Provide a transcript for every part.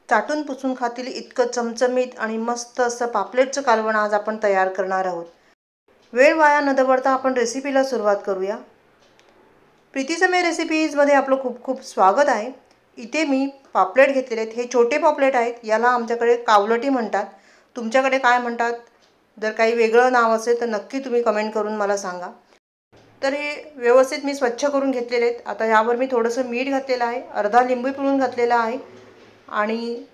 चाटून पुसून खातील इतकं चमचमीत आणि मस्त असं पापलेटचं कालवण आज आपण तयार करणार आहोत। वेळ वाया न दवडता आपण रेसिपीला सुरुवात करूया। प्रीतीसमय रेसिपीजमध्ये आपलं खूप खूप स्वागत आहे। इथे मी पापलेट घेतलेले आहेत। हे छोटे पापलेट आहेत, याला आमच्याकडे कावलटी म्हणतात। तुमच्याकडे काय म्हणतात? जर काही वेगळं नाव असेल तर नक्की तुम्ही कमेंट करून मला सांगा। तर हे व्यवस्थित मी स्वच्छ करून घेतलेले आहेत। आता यावर मी थोडंसं मीठ घातलेलं आहे, अर्धा लिंबू पिळून घातलेला आहे आणि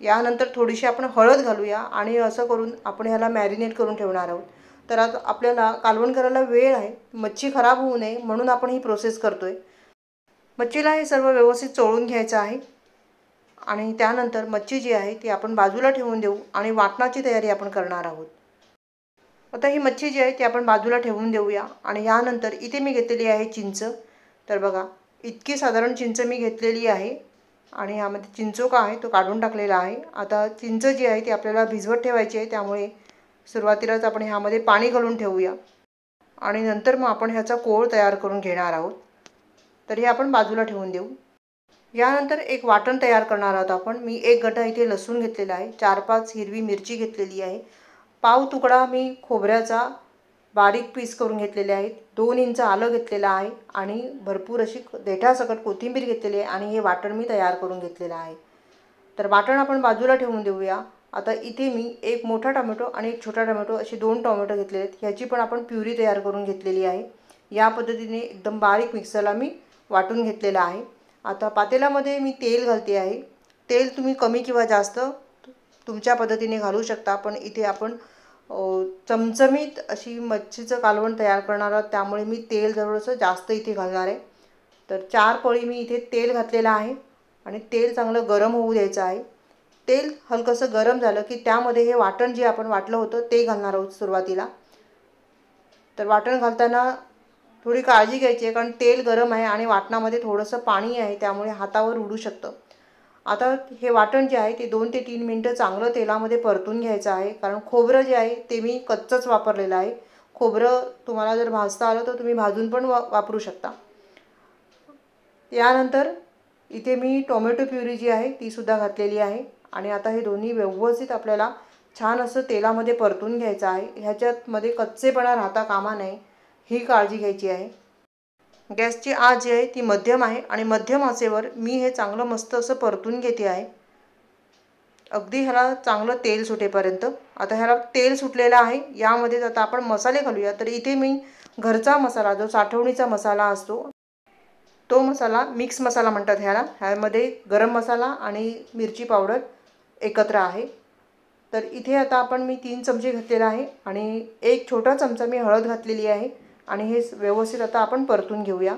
यानंतर थोडीशी आपण हळद घालूया आणि असं करून आपण ह्याला मॅरिनेट करून ठेवणार आहोत। तर आज आपल्याला कालवण करायला वेळ आहे, मच्छी खराब होऊ नये म्हणून आपण ही प्रोसेस करतोय। मच्छीला हे सर्व व्यवस्थित चोळून घ्यायचं आहे आणि त्यानंतर मच्छी जी आहे ती आपण बाजूला ठेवून देऊ आणि वाटणाची तयारी आपण करणार आहोत। आता ही मच्छी जी आहे ती आपण बाजूला ठेवून देऊया आणि यानंतर इथे मी घेतलेली आहे चिंच। तर बघा, इतकी साधारण चिंच मी घेतलेली आहे आणि यामध्ये चिंचोका आहे तो काढून टाकलेला आहे। आता चिंच जी आहे ती आपल्याला भिजवत ठेवायची आहे, त्यामुळे सुरुवातीलाच आपण ह्यामध्ये पाणी घालून ठेवूया आणि नंतर मग आपण ह्याचा कोळ तयार करून घेणार आहोत। तर हे आपण बाजूला ठेवून देऊ। यानंतर एक वाटण तयार करणार आहोत आपण। मी एक गड्डा इथे लसूण घेतलेला आहे, 4-5 हिरवी मिरची घेतलेली आहे, पाव तुकडा मी खोबऱ्याचा बारीक पीस करून घेतलेले आहेत, 2 इंच आलं घेतलेलं आहे आणि भरपूर अशी देठासकट कोथिंबीर घेतलेली आहे आणि हे वाटण मी तयार करून घेतलेलं आहे। तर वाटण आपण बाजूला ठेवून देऊया। आता इथे मी एक मोठा टोमॅटो आणि एक छोटा टोमॅटो असे 2 टोमॅटो घेतलेले आहेत, ह्याची पण आपण प्युरी तयार करून घेतलेली आहे। या पद्धतीने एकदम बारीक मिक्सरला मी वाटून घेतलेलं आहे। आता पातेल्यामध्ये मी तेल घालते आहे। तेल तुम्ही कमी किंवा जास्त तुमच्या पद्धतीने घालू शकता, पण इथे आपण चमचमीत अशी मच्छीचं कालवण तयार करणार आहोत, त्यामुळे मी तेल जवळचं जास्त इथे घालणार आहे। तर 4 पळी मी इथे तेल घातलेलं आहे आणि तेल चांगलं गरम होऊ द्यायचं आहे। तेल हलकंसं गरम झालं की त्यामध्ये हे वाटण जे आपण वाटलं होतं ते घालणार आहोत सुरुवातीला। तर वाटण घालताना थोडी काळजी घ्यायची आहे, कारण तेल गरम आहे आणि वाटणामध्ये थोडंसं पाणी आहे, त्यामुळे हातावर उडू शकतं। आता हे वाटण जे आहे ते 2 ते 3 मिनिटं चांगलं तेलामध्ये परतून घ्यायचं आहे, कारण खोबरं जे आहे ते मी कच्चंच वापरलेलं आहे। खोबरं तुम्हाला जर भाजता आलं तर तुम्ही भाजून पण वापरू शकता। यानंतर इथे मी टोमॅटो प्युरी जी आहे ती सुद्धा घातलेली आहे आणि आता हे दोन्ही व्यवस्थित आपल्याला छान असं तेलामध्ये परतून घ्यायचं आहे। ह्याच्यामध्ये कच्चेपणा राहता कामा नये, ही काळजी घ्यायची आहे। गॅसची आच जी आहे ती मध्यम आहे आणि मध्यम आचेवर मी हे चांगलं मस्त असं परतून घेते आहे, अगदी ह्याला चांगलं तेल सुटेपर्यंत। आता ह्याला तेल सुटलेलं आहे, यामध्ये आता आपण मसाले घालूया। तर इथे मी घरचा मसाला, जो साठवणीचा मसाला असतो तो मसाला, मिक्स मसाला म्हणतात ह्याला, ह्यामध्ये गरम मसाला आणि मिरची पावडर एकत्र आहे। तर इथे आता आपण मी 3 चमचे घातलेला आहे आणि एक छोटा चमचा मी हळद घातलेली आहे आणि हे व्यवस्थित आता आपण परतून घेऊया।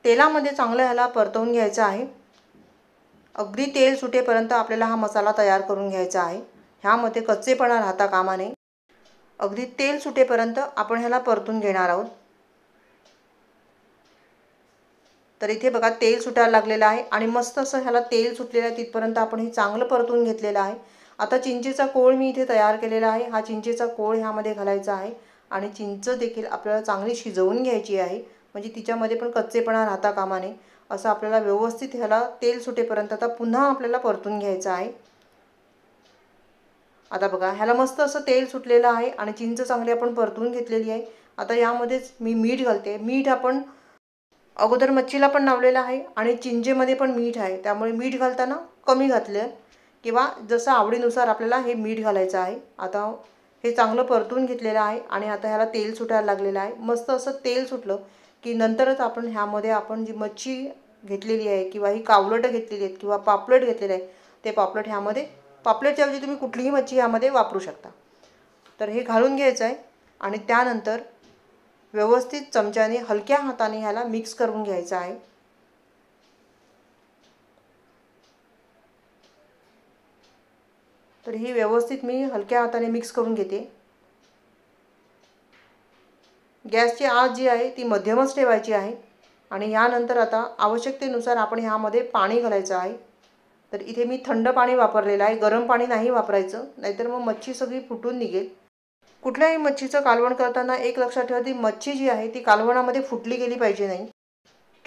तेलामध्ये चांगलं ह्याला परतवून घ्यायचं आहे, अगदी तेल सुटेपर्यंत आपल्याला हा मसाला तयार करून घ्यायचा आहे। ह्यामध्ये कच्चेपणा राहता कामा नये, अगदी तेल सुटेपर्यंत आपण ह्याला परतून घेणार आहोत। तर इथे बघा तेल सुटायला लागलेलं आहे आणि मस्त असं ह्याला तेल सुटलेलं आहे तिथपर्यंत आपण हे चांगलं परतून घेतलेलं आहे। आता चिंचेचा कोळ मी इथे तयार केलेला आहे, हा चिंचेचा कोळ ह्यामध्ये घालायचा आहे आणि चिंच देखील आपल्याला चांगली शिजवून घ्यायची आहे, म्हणजे तिच्यामध्ये पण कच्चेपणा राहता कामा नये। असं आपल्याला व्यवस्थित ह्याला तेल सुटेपर्यंत आता पुन्हा आपल्याला परतून घ्यायचं आहे। आता बघा, ह्याला मस्त असं तेल सुटलेलं आहे आणि चिंच चांगली आपण परतून घेतलेली आहे। आता यामध्येच मी मीठ घालते। मीठ आपण अगोदर मच्छीला पण लावलेलं आहे आणि चिंचेमध्ये पण मीठ आहे, त्यामुळे मीठ घालताना कमी घातलं किंवा जसं आवडीनुसार आपल्याला हे मीठ घालायचं आहे। आता हे चांगलं परतून घेतलेलं आहे आणि आता ह्याला तेल सुटायला लागलेलं आहे। मस्त असं तेल सुटलं की नंतरच आपण ह्यामध्ये आपण जी मच्छी घेतलेली आहे किंवा ही कावलटं घेतलेली आहेत किंवा पापलेट घेतलेले आहे ते पापलेट ह्यामध्ये, पापलेटच्या ऐवजी तुम्ही कुठलीही मच्छी ह्यामध्ये वापरू शकता। तर हे घालून घ्यायचं आहे आणि त्यानंतर व्यवस्थित चमच्याने हलक्या हाताने ह्याला मिक्स करून घ्यायचं आहे। तर ही व्यवस्थित मी हलक्या हाताने मिक्स करून घेते। गॅसची आच जी आहे ती मध्यमच ठेवायची आहे आणि यानंतर आता आवश्यकतेनुसार आपण ह्यामध्ये पाणी घालायचं आहे। तर इथे मी थंड पाणी वापरलेलं आहे, गरम पाणी नाही वापरायचं, नाहीतर मग मच्छी सगळी फुटून निघेल। कुठल्याही मच्छीचं कालवण करताना एक लक्षात ठेवा, ती मच्छी जी आहे ती कालवणामध्ये फुटली गेली पाहिजे नाही,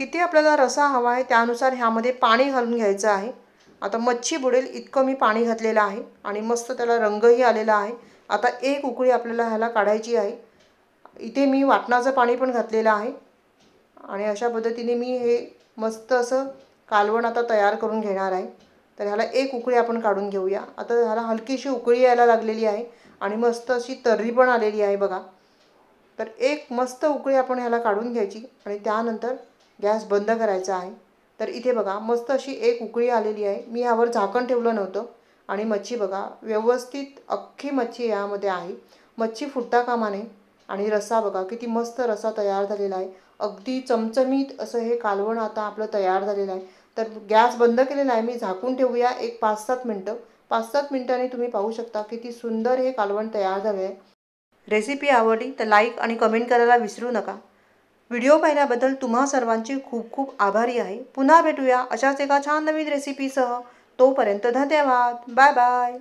किती आपल्याला रस्सा हवा आहे त्यानुसार ह्यामध्ये पाणी घालून घ्यायचं आहे। आता मच्छी बुडेल इतकं मी पाणी घातलेलं आहे आणि मस्त त्याला रंगही आलेला आहे। आता एक उकळी आपल्याला ह्याला काढायची आहे। इथे मी वाटणाचं पाणी पण घातलेलं आहे आणि अशा पद्धतीने मी हे मस्त असं कालवण आता तयार करून घेणार आहे। तर ह्याला एक उकळी आपण काढून घेऊया। आता ह्याला हलकीशी उकळी यायला लागलेली आहे आणि मस्त अशी तर्री पण आलेली आहे बघा। तर एक मस्त उकळी आपण ह्याला काढून घ्यायची आणि त्यानंतर गॅस बंद करायचा आहे। तर इथे बघा मस्त अशी एक उकळी आलेली आहे। मी यावर झाकण ठेवलं नव्हतं आणि मच्छी बघा व्यवस्थित अख्खी मच्छी यामध्ये आहे। मच्छी फुटता कामा नये आणि रस्सा बघा किती मस्त रस्सा तयार झालेला आहे। अगदी चमचमीत असं हे कालवण आता आपलं तयार झालेलं आहे। तर गॅस बंद केलेला आहे, मी झाकून ठेवूया एक 5-7 मिनटं। 5-7 मिनिटांनी तुम्ही पाहू शकता किती सुंदर हे कालवण तयार झाले आहे। रेसिपी आवडली तर लाईक आणि कमेंट करायला विसरू नका। व्हिडिओ पाहिल्याबद्दल तुम्हा सर्वांची खूप खूप आभारी आहे। पुन्हा भेटूया अशाच एका छान नवीन रेसिपीसह। तोपर्यंत धन्यवाद। Bye bye.